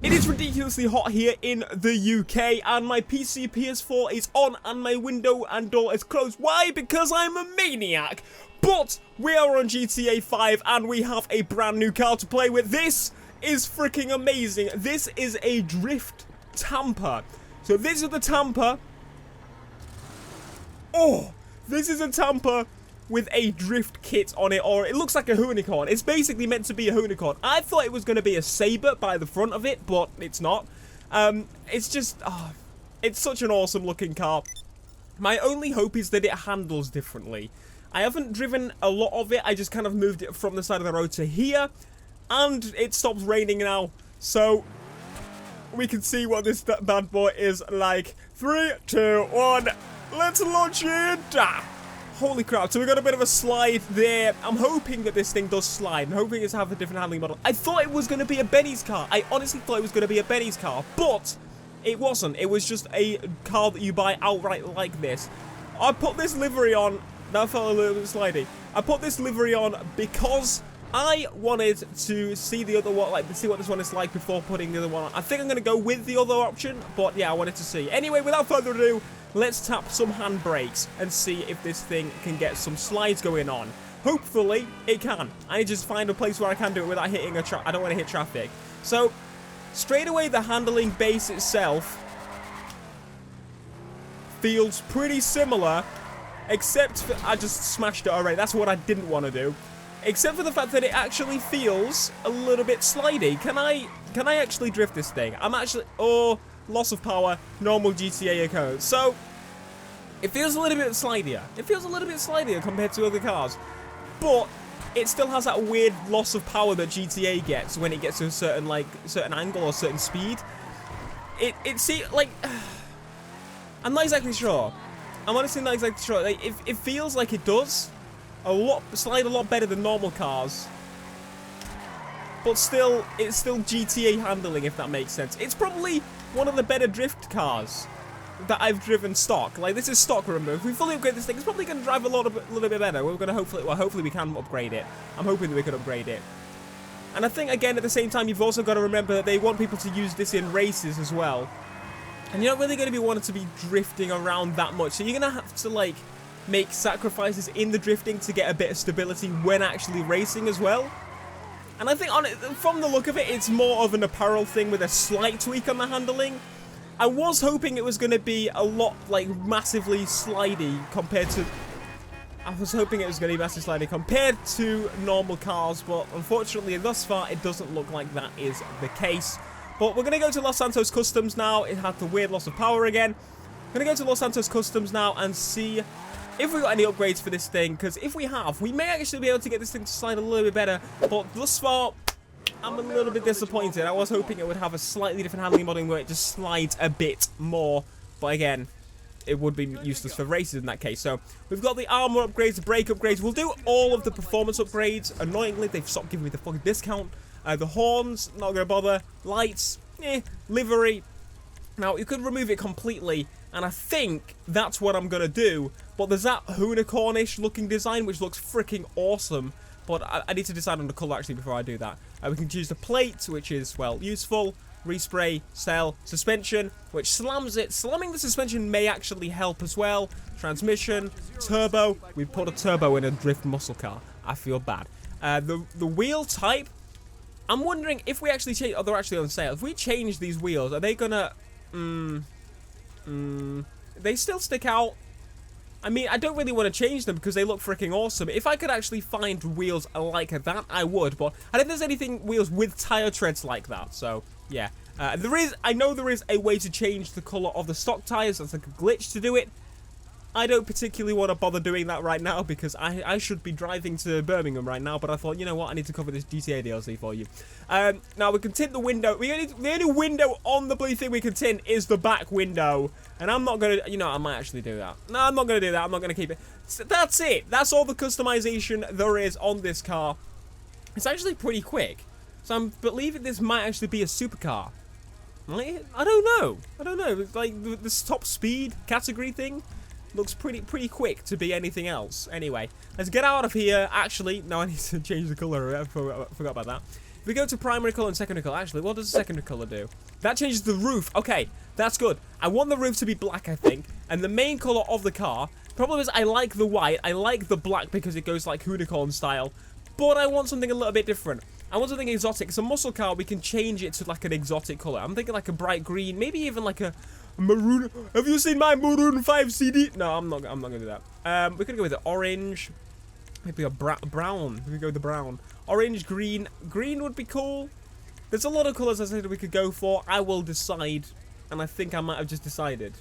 It is ridiculously hot here in the UK, and my PC PS4 is on, and my window and door is closed. Why? Because I'm a maniac. But we are on GTA 5, and we have a brand new car to play with. This is freaking amazing. This is a drift TAMPA. So this is the TAMPA. Oh, this is a TAMPA with a drift kit on it, or it looks like a unicorn. It's basically meant to be a unicorn. I thought it was going to be a saber by the front of it, but it's not. It's just, it's such an awesome looking car. My only hope is that it handles differently. I haven't driven a lot of it. I just kind of moved it from the side of the road to here, and it stops raining now, so we can see what this bad boy is like. 3, 2, 1, let's launch it. Holy crap, so we got a bit of a slide there. I'm hoping that this thing does slide. I'm hoping it's have a different handling model. I thought it was going to be a Benny's car. I honestly thought it was going to be a Benny's car, but it wasn't. It was just a car that you buy outright like this. I put this livery on. That felt a little bit slidey. I put this livery on because I wanted to see the other one, like see what this one is like before putting the other one on. I think I'm going to go with the other option, but yeah, I wanted to see. Anyway, without further ado, let's tap some handbrakes and see if this thing can get some slides going on. Hopefully, it can. I just find a place where I can do it without hitting I don't want to hit traffic. So, straight away, the handling base itself feels pretty similar, except for, I just smashed it already. That's what I didn't want to do. Except for the fact that it actually feels a little bit slidey. Can I actually drift this thing? I'm actually, oh, loss of power, normal GTA code. So, it feels a little bit slidier. It feels a little bit slidier compared to other cars. But, it still has that weird loss of power that GTA gets when it gets to a certain, certain angle or certain speed. It seems, I'm not exactly sure. I'm honestly not exactly sure. It feels like it does. Slide a lot better than normal cars. But still, it's still GTA handling, if that makes sense. It's probably one of the better drift cars that I've driven stock. Like, this is stock, remember. If we fully upgrade this thing, it's probably going to drive a little bit better. We're going to hopefully we can upgrade it. I'm hoping that we can upgrade it. And I think, again, at the same time, you've also got to remember that they want people to use this in races as well. And you're not really going to be wanting to be drifting around that much. So you're going to have to, make sacrifices in the drifting to get a bit of stability when actually racing as well. And I think from the look of it, it's more of an apparel thing with a slight tweak on the handling. I was hoping it was going to be a lot, massively slidey compared to... I was hoping it was going to be massively slidey compared to normal cars, but unfortunately, thus far, it doesn't look like that is the case. But we're going to go to Los Santos Customs now. It had the weird loss of power again. I'm going to go to Los Santos Customs now and see if we got any upgrades for this thing, because if we have, we may actually be able to get this thing to slide a little bit better, but thus far, I'm a little bit disappointed. I was hoping it would have a slightly different handling modeling where it just slides a bit more, but again, it would be useless for races in that case. So, we've got the armor upgrades, the brake upgrades. We'll do all of the performance upgrades. Annoyingly, they've stopped giving me the fucking discount. The horns, not going to bother. Lights, livery. Now, you could remove it completely, and I think that's what I'm going to do. But there's that unicornish looking design, which looks freaking awesome. But I need to decide on the colour, actually, before I do that. We can choose the plate, which is, well, useful. Respray, cell, suspension, which slams it. Slamming the suspension may actually help as well. Transmission, turbo. We put a turbo in a drift muscle car. I feel bad. The wheel type, I'm wondering if we actually change... Oh, they're actually on sale. If we change these wheels, are they gonna... They still stick out. I mean, I don't really want to change them because they look freaking awesome. If I could actually find wheels like that, I would. But I don't think there's anything wheels with tire treads like that. So, yeah. I know there is a way to change the color of the stock tires. That's like a glitch to do it. I don't particularly want to bother doing that right now because I should be driving to Birmingham right now, but I thought, you know what, I need to cover this GTA DLC for you. Now, we can tint the window. The only window on the blue thing we can tint is the back window, and I'm not going to, you know, I might actually do that. No, I'm not going to do that. I'm not going to keep it. So that's it. That's all the customization there is on this car. It's actually pretty quick, so I'm believing this might actually be a supercar. I don't know. It's like this top speed category thing looks pretty quick to be anything else. Anyway, let's get out of here. Actually, no, I need to change the color. I forgot about that. We go to primary color and secondary color. Actually, what does the secondary color do? That changes the roof. Okay, that's good. I want the roof to be black, I think. And the main color of the car, problem is I like the white. I like the black because it goes like unicorn style. But I want something a little bit different. I want something exotic. It's a muscle car. We can change it to like an exotic color. I'm thinking like a bright green, maybe even like a maroon. Have you seen my Maroon 5 CD? No, I'm not gonna do that. We could go with the orange. Maybe a brown. We could go with the brown. Orange, green. Green would be cool. There's a lot of colors I said we could go for. I will decide. And I think I might have just decided.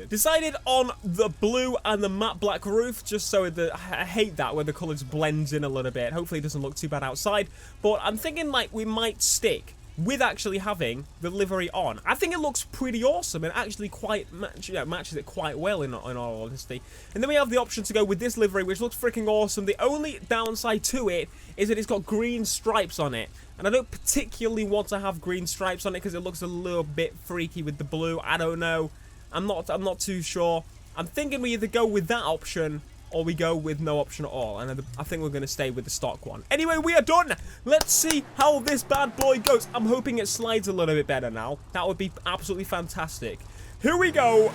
Decided on the blue and the matte black roof, just so that I hate that where the colors blends in a little bit. Hopefully it doesn't look too bad outside. But I'm thinking like we might stick with actually having the livery on. I think it looks pretty awesome and actually quite matches it quite well in all honesty. And then we have the option to go with this livery, which looks freaking awesome. The only downside to it is that it's got green stripes on it. And I don't particularly want to have green stripes on it because it looks a little bit freaky with the blue. I don't know. I'm not too sure. I'm thinking we either go with that option or we go with no option at all. And I think we're going to stay with the stock one. Anyway, we are done. Let's see how this bad boy goes. I'm hoping it slides a little bit better now. That would be absolutely fantastic. Here we go.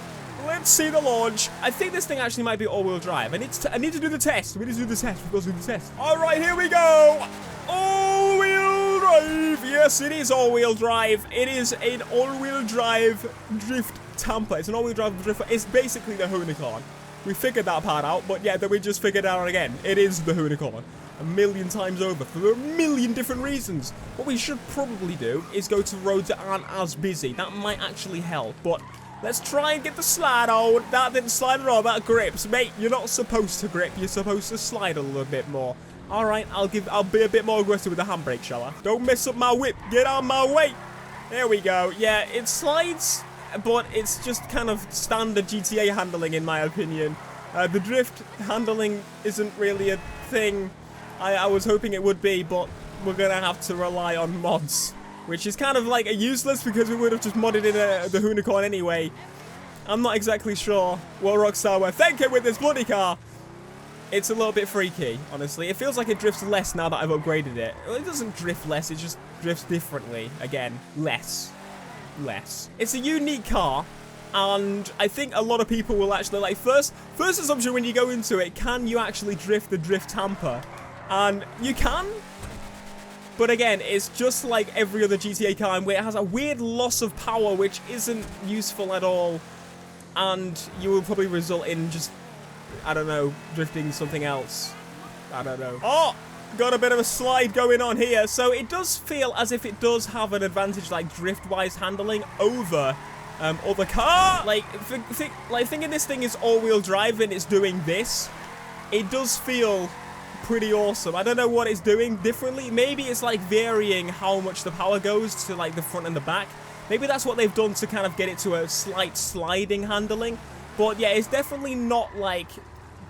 Let's see the launch. I think this thing actually might be all-wheel drive. I need to do the test. We need to do the test. We've got to do the test. All right, here we go. All-wheel drive. Yes, it is all-wheel drive. It is an all-wheel drive drift Tampa. It's an all-wheel drive drift. It's basically the unicorn. We figured that part out, but yeah, then we just figured it out again. It is the unicorn. A million times over for a million different reasons. What we should probably do is go to roads that aren't as busy. That might actually help, but let's try and get the slide on. That didn't slide at all. That grips. Mate, you're not supposed to grip. You're supposed to slide a little bit more. All right, I'll be a bit more aggressive with the handbrake, shall I? Don't mess up my whip. Get out of my way. There we go. Yeah, it slides, but it's just kind of standard GTA handling in my opinion. The drift handling isn't really a thing. I was hoping it would be, but we're going to have to rely on mods, which is kind of like a useless because we would have just modded in the unicorn anyway. I'm not exactly sure what Rockstar were thinking with this bloody car. It's a little bit freaky, honestly. It feels like it drifts less now that I've upgraded it. Well, it doesn't drift less, it just drifts differently. Again, less. It's a unique car, and I think a lot of people will actually like first assumption when you go into it, can you actually drift the drift Tampa? And you can, but again, it's just like every other GTA car where it has a weird loss of power which isn't useful at all, and you will probably result in just, I don't know, drifting something else. I don't know. Oh! Got a bit of a slide going on here, so it does feel as if it does have an advantage, like drift-wise handling over other car. Like thinking this thing is all-wheel drive and it's doing this, it does feel pretty awesome. I don't know what it's doing differently. Maybe it's like varying how much the power goes to like the front and the back. Maybe that's what they've done to kind of get it to a slight sliding handling. But yeah, it's definitely not like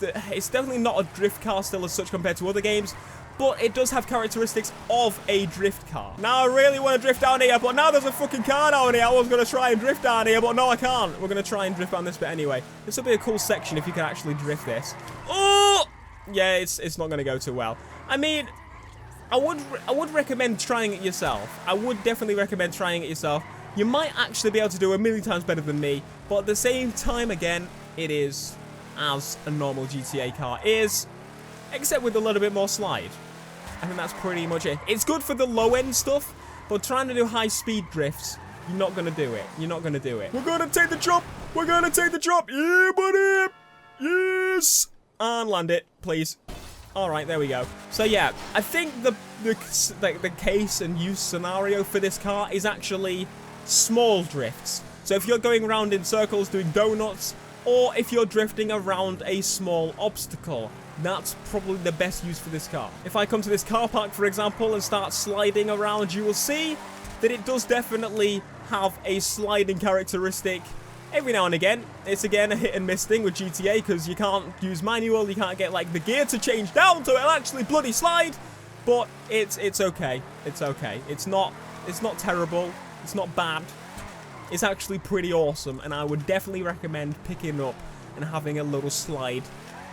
it's definitely not a drift car still as such compared to other games. But it does have characteristics of a drift car. Now I really want to drift down here, but now there's a fucking car down here. I was going to try and drift down here, but no I can't. We're going to try and drift down this bit anyway. This will be a cool section if you can actually drift this. Oh! Yeah, it's not going to go too well. I mean, I would recommend trying it yourself. I would definitely recommend trying it yourself. You might actually be able to do a million times better than me, but at the same time, again, it is as a normal GTA car is, except with a little bit more slide. I think that's pretty much it. It's good for the low-end stuff, but trying to do high-speed drifts, you're not going to do it. You're not going to do it. We're going to take the drop. We're going to take the drop. Yeah, buddy. Yes. And land it, please. All right, there we go. So, yeah, I think the case and use scenario for this car is actually small drifts. So if you're going around in circles doing donuts, or if you're drifting around a small obstacle, that's probably the best use for this car. If I come to this car park, for example, and start sliding around, you will see that it does definitely have a sliding characteristic. Every now and again, it's again a hit and miss thing with GTA because you can't use manual, you can't get like the gear to change down to it'll actually bloody slide. But it's okay. It's okay. It's not terrible. It's not bad. It's actually pretty awesome, and I would definitely recommend picking up and having a little slide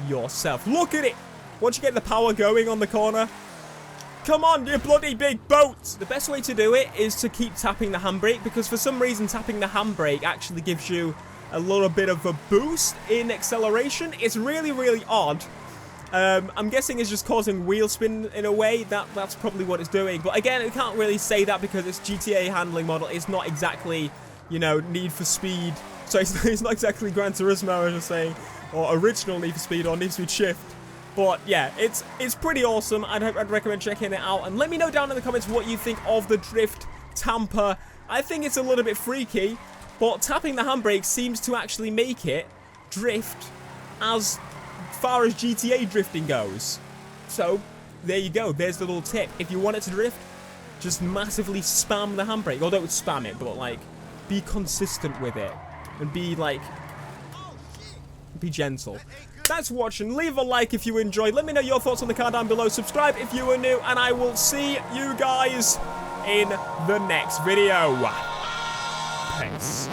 yourself. Look at it! Once you get the power going on the corner, Come on, you bloody big boat! The best way to do it is to keep tapping the handbrake, because for some reason tapping the handbrake actually gives you a little bit of a boost in acceleration. It's really, really odd. I'm guessing it's just causing wheel spin in a way. That's probably what it's doing. But again, I can't really say that because it's GTA handling model. It's not exactly, you know, Need for Speed. So it's not exactly Gran Turismo, I was just saying, or original Need for Speed or Need for Speed Shift. But yeah, it's pretty awesome. I'd recommend checking it out. And let me know down in the comments what you think of the drift Tampa. I think it's a little bit freaky, but tapping the handbrake seems to actually make it drift as far as GTA drifting goes. So there you go. There's the little tip. If you want it to drift, just massively spam the handbrake. Or don't spam it, but like be consistent with it and be like be gentle. Thanks for watching. Leave a like if you enjoyed. Let me know your thoughts on the car down below. Subscribe if you are new, and I will see you guys in the next video. Peace.